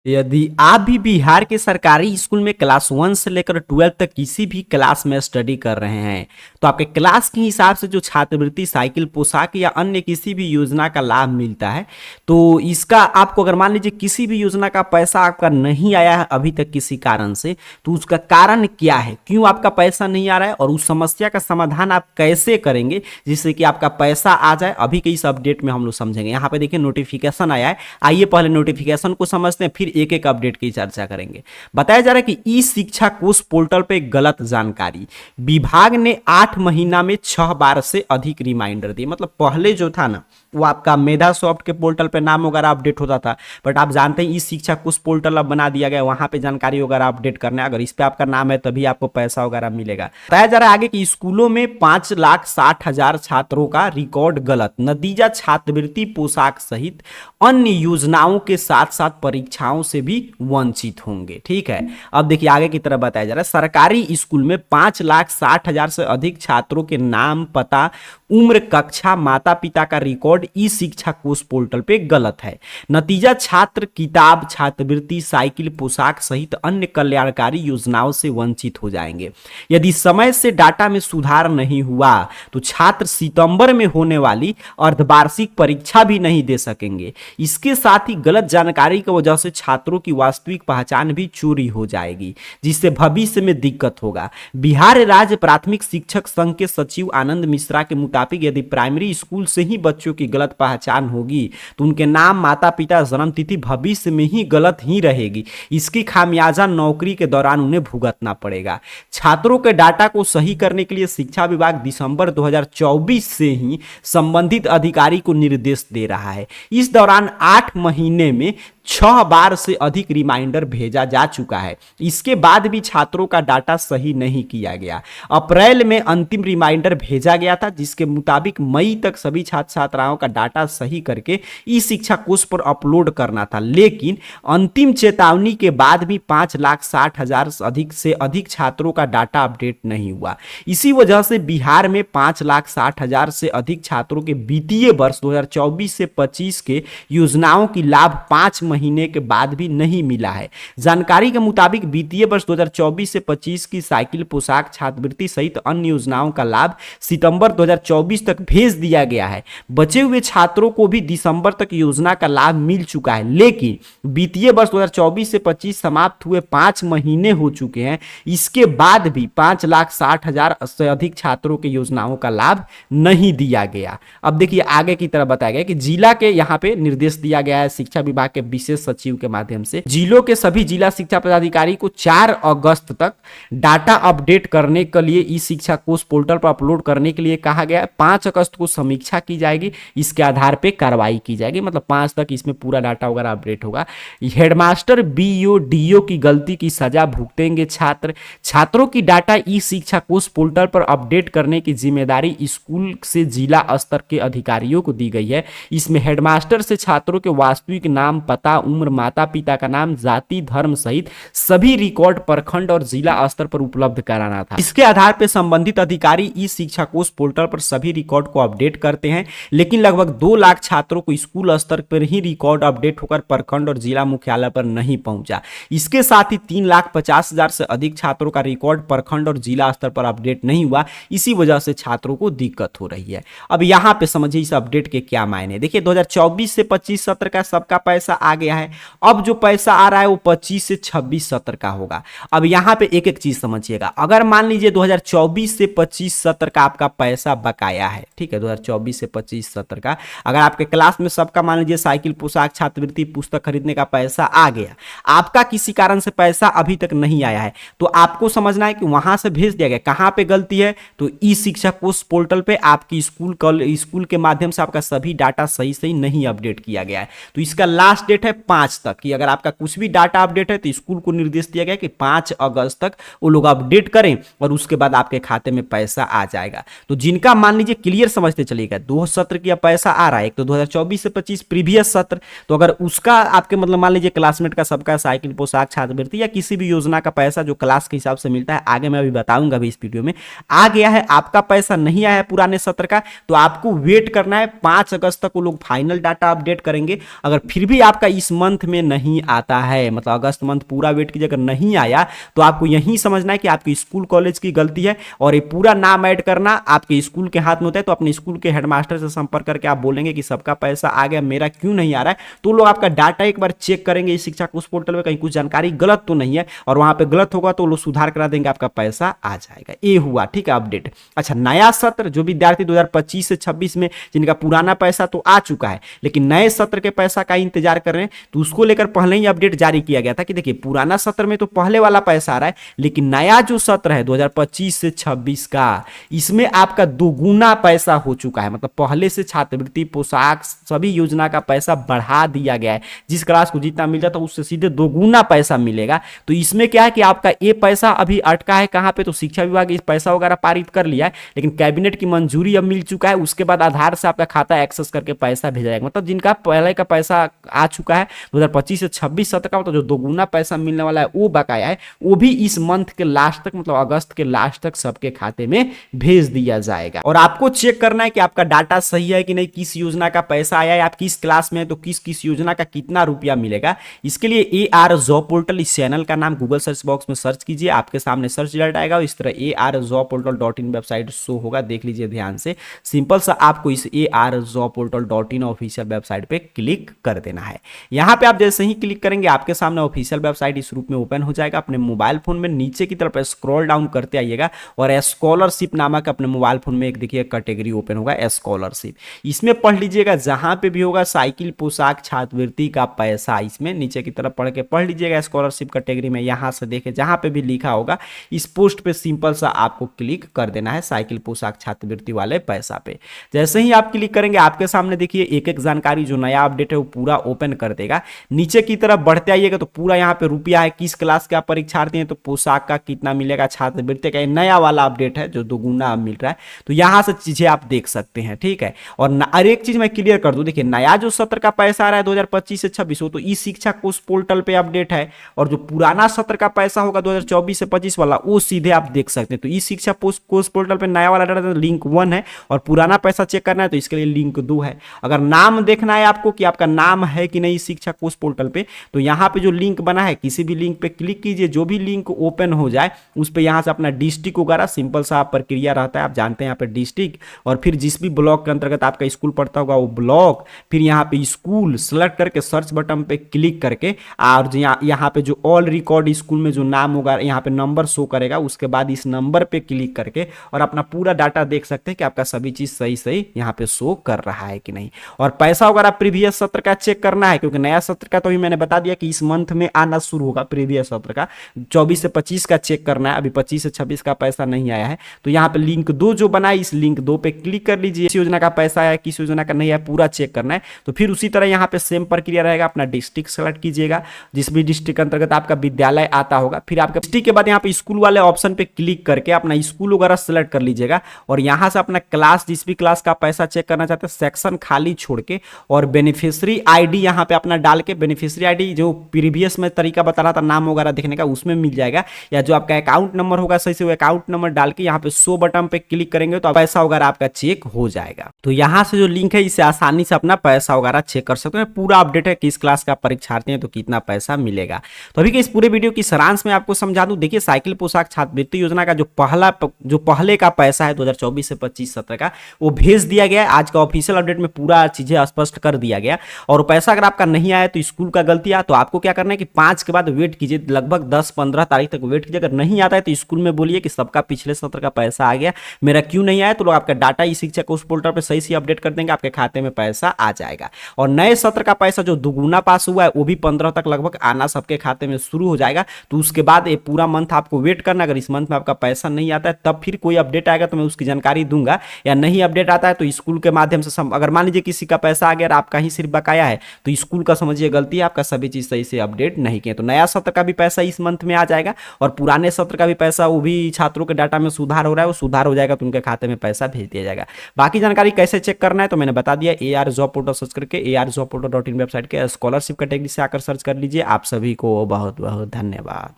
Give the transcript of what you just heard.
यदि आप भी बिहार के सरकारी स्कूल में क्लास 1 से लेकर 12 तक किसी भी क्लास में स्टडी कर रहे हैं तो आपके क्लास के हिसाब से जो छात्रवृत्ति, साइकिल, पोशाक या अन्य किसी भी योजना का लाभ मिलता है, तो इसका आपको अगर मान लीजिए किसी भी योजना का पैसा आपका नहीं आया है अभी तक किसी कारण से, तो उसका कारण क्या है, क्यों आपका पैसा नहीं आ रहा है और उस समस्या का समाधान आप कैसे करेंगे जिससे कि आपका पैसा आ जाए, अभी के इस अपडेट में हम लोग समझेंगे। यहाँ पे देखिए नोटिफिकेशन आया है, आइए पहले नोटिफिकेशन को समझते हैं, फिर एक एक अपडेट की चर्चा करेंगे। बताया जा रहा है कि ई शिक्षा कोष पोर्टल पे गलत जानकारी, विभाग ने 8 महीना में 6 बार से अधिक रिमाइंडर दिए। मतलब पहले जो था ना वो आपका मेधा सॉफ्ट के पोर्टल पे नाम वगैरह अपडेट होता था, बट आप जानते हैं ई शिक्षा कोष पोर्टल अब बना दिया गया, वहां पे जानकारी वगैरह अपडेट करना है, अगर इस पे आपका नाम है तभी आपको पैसा वगैरह मिलेगा। बताया जा रहा है आगे कि स्कूलों में 5,60,000 छात्रों का रिकॉर्ड गलत, नतीजा छात्रवृत्ति, पोशाक सहित अन्य योजनाओं के साथ साथ परीक्षाओं से भी वंचित होंगे। ठीक है, अब देखिए आगे की तरफ बताया जा रहा है सरकारी स्कूल में 5,60,000 से अधिक छात्रों के नाम, पता, उम्र, कक्षा, माता पिता का रिकॉर्ड ई शिक्षा कोष पोर्टल पे गलत है। नतीजा छात्र किताब, छात्रवृत्ति, साइकिल, पोशाक सहित अन्य कल्याणकारी योजनाओं से वंचित हो जाएंगे। यदि समय से डाटा में सुधार नहीं हुआ तो छात्र सितंबर में होने वाली अर्धवार्षिक परीक्षा भी नहीं दे सकेंगे। इसके साथ ही गलत जानकारी की वजह से छात्रों की वास्तविक पहचान भी चोरी हो जाएगी, जिससे भविष्य में दिक्कत होगा। बिहार राज्य प्राथमिक शिक्षक संघ के सचिव आनंद मिश्रा के मुताबिक यदि प्राइमरी स्कूल से ही बच्चों की गलत पहचान होगी तो उनके नाम, माता पिता, जन्म तिथि भविष्य में ही गलत ही रहेगी। इसकी खामियाजा नौकरी के दौरान उन्हें भुगतना पड़ेगा। छात्रों के डाटा को सही करने के लिए शिक्षा विभाग दिसंबर 2024 से ही संबंधित अधिकारी को निर्देश दे रहा है। इस दौरान 8 महीने में 6 बार से अधिक रिमाइंडर भेजा जा चुका है। इसके बाद भी छात्रों का डाटा सही नहीं किया गया। अप्रैल में अंतिम रिमाइंडर भेजा गया था, जिसके मुताबिक मई तक सभी छात्र छात्राओं का डाटा सही करके ई शिक्षा कोष पर अपलोड करना था, लेकिन अंतिम चेतावनी के बाद भी 5,60,000 से अधिक छात्रों का डाटा अपडेट नहीं हुआ। इसी वजह से बिहार में 5,60,000 से अधिक छात्रों के वित्तीय वर्ष 2024 से 25 के योजनाओं की लाभ 5 महीने के बाद भी नहीं मिला है। जानकारी के मुताबिक वित्तीय वर्ष 2024 से 25 की साइकिल, पोशाक, छात्रवृत्ति सहित अन्य योजनाओं का लाभ सितंबर 2024 तक भेज दिया गया है। बचे हुए छात्रों को भी दिसंबर तक योजना का लाभ मिल चुका है, लेकिन वित्तीय वर्ष 2024 से 25 समाप्त हुए 5 महीने हो चुके हैं। इसके बाद भी 5,60,000 से अधिक छात्रों के योजनाओं का लाभ नहीं दिया गया। अब देखिए आगे की तरफ बताया गया कि जिला के यहाँ पे निर्देश दिया गया है शिक्षा विभाग के विशेष सचिव के माध्यम से जिलों के सभी जिला शिक्षा पदाधिकारी को 4 अगस्त तक डाटा अपडेट करने के लिए ई शिक्षा कोष पोर्टल पर अपलोड करने के लिए कहा गया है। 5 अगस्त को समीक्षा की जाएगी, इसके आधार पे कार्रवाई की जाएगी। मतलब 5 तक इसमें पूरा डाटा वगैरह अपडेट होगा। हेडमास्टर, बीईओ, डीईओ की गलती की सजा भुगतेंगे छात्र। छात्रों की डाटा ई शिक्षा कोष पोर्टल पर अपडेट करने की जिम्मेदारी स्कूल से जिला स्तर के अधिकारियों को दी गई है। इसमें हेडमास्टर से छात्रों के वास्तविक नाम, पता, उम्र, माता पिता का नाम, जाति, धर्म सहित सभी रिकॉर्ड प्रखंड और जिला स्तर पर उपलब्ध कराना था। इसके आधार पर संबंधित अधिकारी ई शिक्षा कोष पोर्टल पर सभी रिकॉर्ड को अपडेट करते हैं, लेकिन लगभग 2 लाख छात्रों को स्कूल स्तर पर ही रिकॉर्ड अपडेट होकर प्रखंड और जिला मुख्यालय पर नहीं पहुंचा। इसके साथ ही 3,50,000 से अधिक छात्रों का रिकॉर्ड प्रखंड और जिला स्तर पर अपडेट नहीं हुआ। इसी वजह से छात्रों को दिक्कत हो रही है। अब यहां पे समझिए इस अपडेट के क्या मायने। देखिए 2024 से 25 सत्र का सबका पैसा आ गया है। अब जो पैसा आ रहा है वो 25 से 26 सत्र का होगा। अब यहां पे एक एक चीज समझिएगा। अगर मान लीजिए 2024 से 25 सत्र का आपका पैसा बकाया है, ठीक है, 2024 से 25 सत्र का अगर आपके क्लास में सबका मान लीजिए साइकिल, पोशाक, छात्रवृत्ति, पुस्तक खरीदने का पैसा आ गया, आपका किसी कारण से पैसा अभी तक नहीं आया है, तो आपको समझना है कि वहां से भेज दिया गया। कहां पे गलती है, तो ई शिक्षा कोष पोर्टल पे आपकी स्कूल के माध्यम से आपका सभी डाटा सही नहीं अपडेट किया गया है। तो इसका लास्ट डेट है 5 तक कि अगर आपका कुछ भी डाटा अपडेट है तो स्कूल को निर्देश दिया गया कि 5 अगस्त तक वो लोग अपडेट करें और उसके बाद आपके खाते में पैसा आ जाएगा। तो जिनका मान लीजिए क्लियर समझते चलिएगा, 2 सत्र का पैसा आ रहा है, एक तो 2024 से 25 प्रीवियस सत्र, तो अगर उसका आपके मतलब मान लीजिए क्लासमेट का सबका साइकिल, पोशाक, छात्रवृत्ति या किसी भी योजना का पैसा जो क्लास के हिसाब से मिलता है, आगे मैं अभी बताऊंगा अभी इस वीडियो में, आ गया है, आपका पैसा नहीं आया है पुराने सत्र का, तो आपको वेट करना है 5 अगस्त तक वो लोग फाइनल डाटा अपडेट करेंगे। अगर फिर भी आपका इस मंथ में नहीं आता है, मतलब अगस्त मंथ पूरा वेट कीजिए, अगर नहीं आया तो आपको यही समझना है कि आपके स्कूल कॉलेज की गलती है और ये पूरा नाम ऐड करना आपके स्कूल के हाथ में होता है। तो अपने स्कूल के हेडमास्टर से संपर्क करके आप बोलेंगे कि सबका पैसा आ गया, मेरा क्यों नहीं आ रहा है। तो लोग आपका डाटा एक बार चेक करेंगे इस शिक्षा कोष पोर्टल में, कहीं कुछ जानकारी गलत तो नहीं है, और वहां पे गलत होगा तो लोग सुधार करा देंगे, आपका पैसा आ जाएगा। ये हुआ, ठीक है, अपडेट। अच्छा, नया सत्र जो विद्यार्थी 2025 से 26 में जिनका पुराना पैसा तो आ चुका है लेकिन नए सत्र के पैसा का इंतजार कर रहे हैं, तो उसको लेकर पहले ही अपडेट जारी किया गया था कि देखिए पुराना सत्र में तो पहले वाला पैसा आ रहा है, लेकिन नया जो सत्र है 2025 से 26 का, इसमें आपका दोगुना पैसा हो चुका है। मतलब पहले से छात्रवृत्ति, पोशाक, सभी योजना का पैसा बढ़ा दिया गया है। जिस क्लास को जितना मिल जाता है उससे सीधे दोगुना पैसा मिलेगा। तो इसमें क्या है कि आपका ये पैसा अभी अटका है कहां पे, तो शिक्षा विभाग इस पैसा वगैरह पारित कर लिया है, लेकिन कैबिनेट की मंजूरी अब मिल चुका है। उसके बाद आधार से आपका खाता एक्सेस करके पैसा भेजा जाएगा। मतलब जिनका पहले का पैसा आ चुका है 2025 से 26 सत्र का, मतलब जो दोगुना पैसा मिलने वाला है वो बकाया है, वो भी इस मंथ के लास्ट तक, मतलब अगस्त के लास्ट तक सबके खाते में भेज दिया जाएगा। और आपको चेक करना है कि आपका डाटा सही है कि नहीं, किस योजना का पैसा आया है, आप किस क्लास में है तो किस किस योजना का कितना रुपया मिलेगा। इसके लिए AR जॉब पोर्टल, इस चैनल का नाम गूगल सर्च बॉक्स में सर्च कीजिए, आपके सामने सर्च रिजल्ट आएगा। इस तरह arjobportal.in वेबसाइट शो होगा, देख लीजिए ध्यान से। सिंपल सा आपको इस arjobportal.in ऑफिशियल वेबसाइट पे क्लिक कर देना है। यहां पे आप जैसे ही क्लिक करेंगे आपके सामने ऑफिशियल वेबसाइट इस रूप में ओपन हो जाएगा। अपने मोबाइल फोन में नीचे की तरफ स्क्रॉल डाउन करते आइएगा और स्कॉलरशिप नामक अपने मोबाइल फोन में एक देखिए कैटेगरी ओपन होगा, स्कॉलरशिप। इसमें पढ़ लीजिएगा, जहां पे भी होगा साइकिल, पोशाक, छात्रवृत्ति का पैसा, इसमें नीचे की तरफ पढ़ लीजिएगा स्कॉलरशिप कैटेगरी में। यहां से देखे जहां पे भी लिखा होगा इस पोस्ट पे सिंपल सा आपको क्लिक कर देना है, साइकिल, पोशाक, छात्रवृत्ति वाले पैसा पे। जैसे ही आप क्लिक करेंगे आपके सामने देखिए एक एक जानकारी जो नया अपडेट है वो पूरा ओपन कर देगा। नीचे की तरफ बढ़ते आइएगा तो पूरा यहाँ पे रुपया है, किस क्लास के आप परीक्षार्थी हैं तो पोशाक का कितना मिलेगा, छात्रवृत्ति का नया वाला अपडेट है जो दोगुना मिल रहा है। तो यहां से चीजें आप देख सकते हैं, ठीक है। और एक चीज मैं क्लियर कर दूं, देखिए नया जो सत्र का पैसा आ रहा है 2025 से 26 तो ई शिक्षा कोष पोर्टल पे अपडेट है, और जो पुराना सत्र का पैसा होगा 2024 से 25 वाला वो सीधे आप देख सकते हैं। तो ई शिक्षा कोष पोर्टल पे नया वाला डाटा लिंक 1 है और पुराना पैसा चेक करना है तो इसके लिए लिंक 2 है। अगर नाम देखना है आपको कि आपका नाम है कि नहीं शिक्षा कोष पोर्टल पे, तो यहाँ पे जो लिंक बना है किसी भी लिंक पे क्लिक कीजिए, जो भी लिंक ओपन हो जाए उस पे यहाँ से अपना डिस्ट्रिक्ट वगैरह सिंपल सा प्रक्रिया रहता है, आप जानते हैं यहाँ पे डिस्ट्रिक्ट, और फिर जिस भी ब्लॉक के अंतर्गत आपका स्कूल पड़ता होगा वो ब्लॉक, फिर यहाँ पे स्कूल सेलेक्ट करके सर्च बटन पे क्लिक करके, और यहाँ पे जो ऑल रिकॉर्ड स्कूल में जो नाम होगा यहाँ पे नंबर शो करेगा, उसके बाद इस नंबर पे क्लिक करके और अपना पूरा डाटा देख सकते हैं कि आपका सभी चीज सही सही यहाँ पे शो कर रहा है कि नहीं। और पैसा वगैरह प्रीवियस सत्र का चेक करना है, क्योंकि नया सत्र का तो ही मैंने बता दिया कि इस मंथ में आना शुरू होगा। प्रीवियस सत्र का 24 से 25 का चेक करना है, अभी 25 से 26 का पैसा नहीं आया है। तो यहाँ पे लिंक 2 जो बना है इस लिंक 2 पे क्लिक कर लीजिए, इस योजना का पैसा आया किस योजना का नहीं आया पूरा चेक करना है। तो फिर उसी तरह यहाँ पे सेम प्रक्रिया रहेगा, अपना डिस्ट्रिक्ट सेलेक्ट कीजिएगा, जिस भी डिस्ट्रिक्ट अंतर्गत आपका विद्यालय आता होगा, फिर आपका डिस्ट्रिक्ट के बाद यहाँ पे स्कूल वाले ऑप्शन पे क्लिक करके अपना स्कूल वगैरह सेलेक्ट कर लीजिएगा, और यहाँ से अपना क्लास, जिस भी क्लास का पैसा चेक करना चाहते हैं सेक्शन खाली छोड़ के, और बेनिफिशियरी आईडी यहाँ पे अपना डाल के, बेनिफिशियरी आईडी जो प्रीवियस में तरीका बता रहा था नाम वगैरह देखने का उसमें मिल जाएगा, या जो आपका अकाउंट नंबर होगा सही से वो अकाउंट नंबर डाल के यहाँ पे 100 बटन पे क्लिक करेंगे तो पैसा वगैरह आपका चेक हो जाएगा। तो यहाँ से जो लिंक है इससे आसानी से अपना पैसा वगैरह चेक कर सकते हैं, पूरा अपडेट है किस क्लास का परीक्षार्थी है तो कितना पैसा मिलेगा। तो अभी के इस पूरे वीडियो की सारांश में आपको समझा दूं, देखिए साइकिल, पोशाक, छात्रवृत्ति योजना का जो पहले का पैसा है 2024 से 25 सत्र का वो भेज दिया गया है। आज का ऑफिशियल अपडेट में पूरा चीजें स्पष्ट कर दिया गया। और पैसा अगर आपका नहीं आया तो स्कूल का गलती है, तो आपको क्या करना है कि 5 के बाद वेट कीजिए, लगभग 10-15 तारीख तक वेट कीजिए। अगर नहीं आता है तो स्कूल में बोलिए कि सबका पिछले सत्र का पैसा आ गया, मेरा क्यों नहीं आया, तो लोग आपका डाटा ई शिक्षा कोष पोर्टल पर सही से अपडेट कर देंगे, आपके खाते में पैसा आ जाएगा। और नए सत्र का पैसा जो दुगुना पास हुआ है वो भी 15 तक लगभग आना सबके खाते में शुरू हो जाएगा। तो उसके बाद ये पूरा मंथ आपको वेट करना, अगर इस मंथ में आपका पैसा नहीं आता है तब फिर कोई अपडेट आएगा तो मैं उसकी जानकारी दूंगा, या नहीं अपडेट आता है तो स्कूल के माध्यम से अगर मान लीजिए किसी का पैसा आ गया और आपका ही सिर्फ बकाया है तो स्कूल का समझिए गलती है, आपका सभी चीज सही से अपडेट नहीं किए। तो नया सत्र का भी पैसा इस मंथ में आ जाएगा, और पुराने सत्र का भी पैसा, वो भी छात्रों के डाटा में सुधार हो रहा है, वो सुधार हो जाएगा तो उनके खाते में पैसा भेज दिया जाएगा। बाकी जानकारी कैसे चेक करना है तो मैंने बता दिया, AR जॉब पोर्टल सर्च करके arjobportal.in वेबसाइट के स्कॉलरशिप कैटेगरी से आकर सर्च कर लीजिए। आप सभी को बहुत बहुत धन्यवाद।